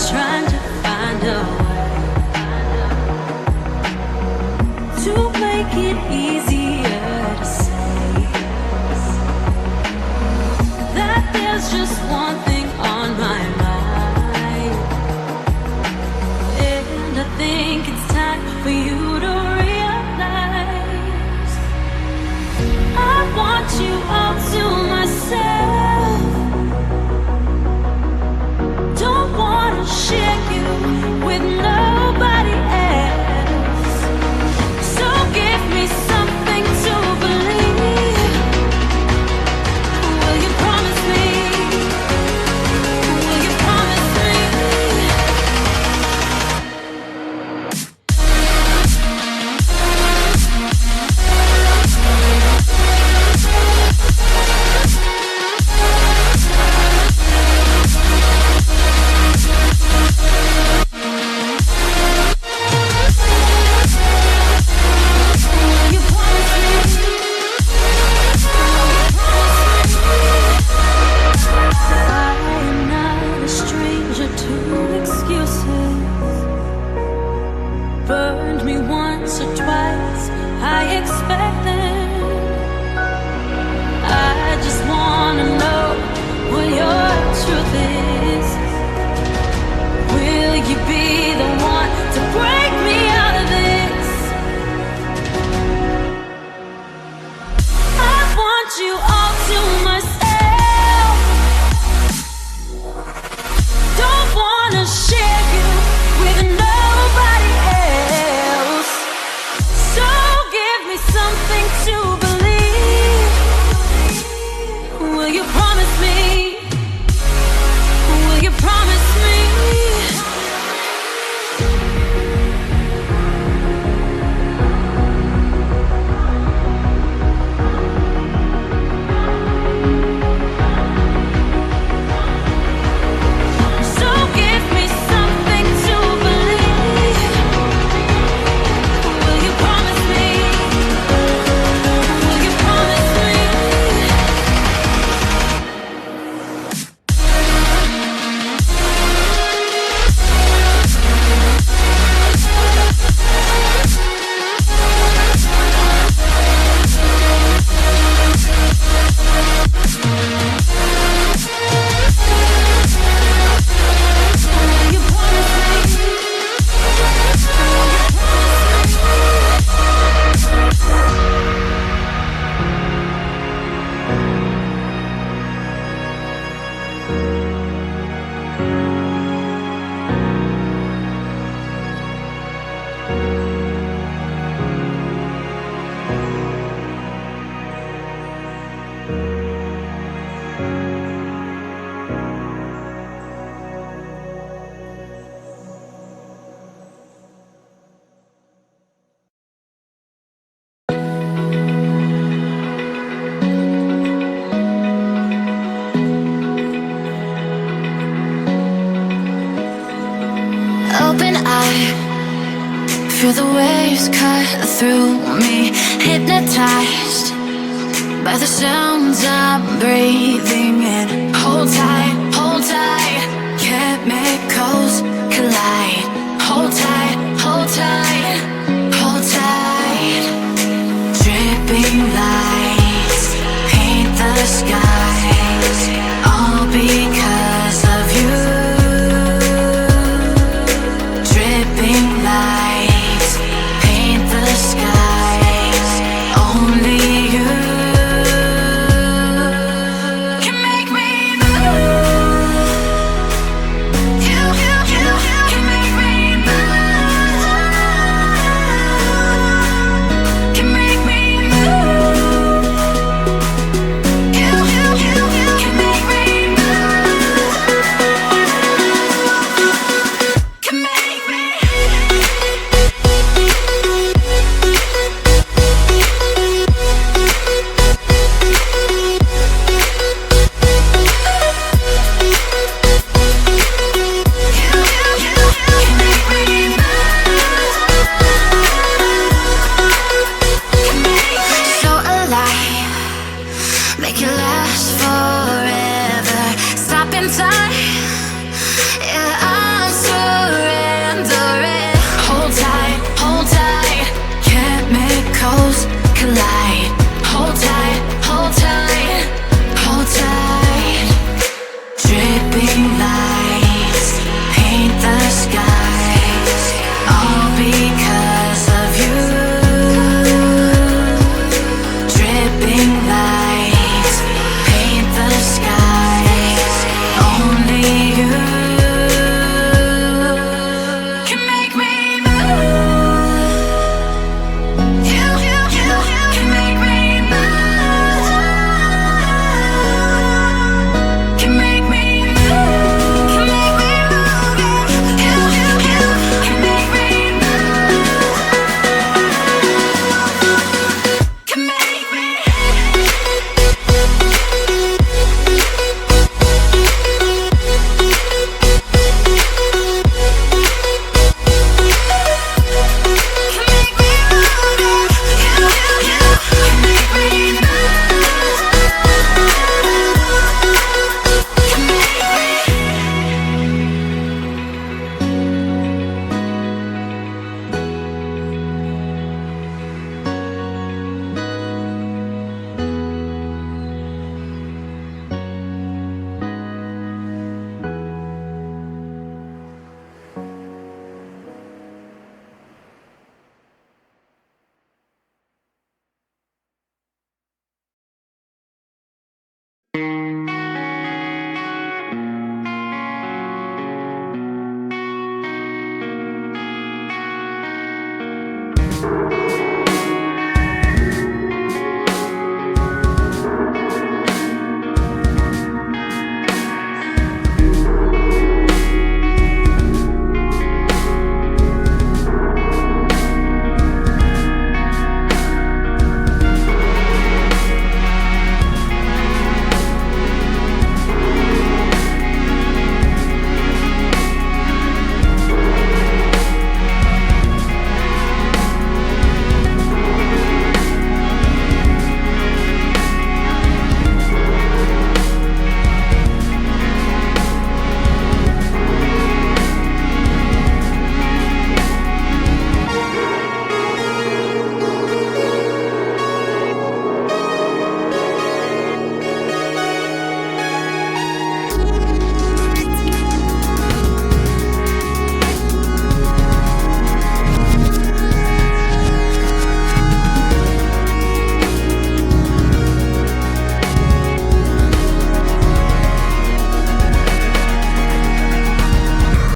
trying to find a way to make it easier to say that there's just one thing on my mind, and I think it's time for you to realize I want you all to myself. Don't wanna share you with nobody else. So give me something to believe. Will you promise me? Will you promise me? Burned me once or twice, I expect them. I just wanna know what your truth is. Will you be the one to break me out of this? I want you all to myself. Don't wanna share you with nobody else. So give me something to believe. Will you promise me? Will you promise me? So give me something to believe. Will you promise me? Will you promise me? Will you promise me? Open eye, feel the waves cut through me. Hypnotized by the sounds I'm breathing in. Hold tight, hold tight. Chemicals collide. Hold tight, hold tight, hold tight. Dripping lights paint the skies, all because of you. Dripping lights paint the skies, only you can make me move. You can make me move.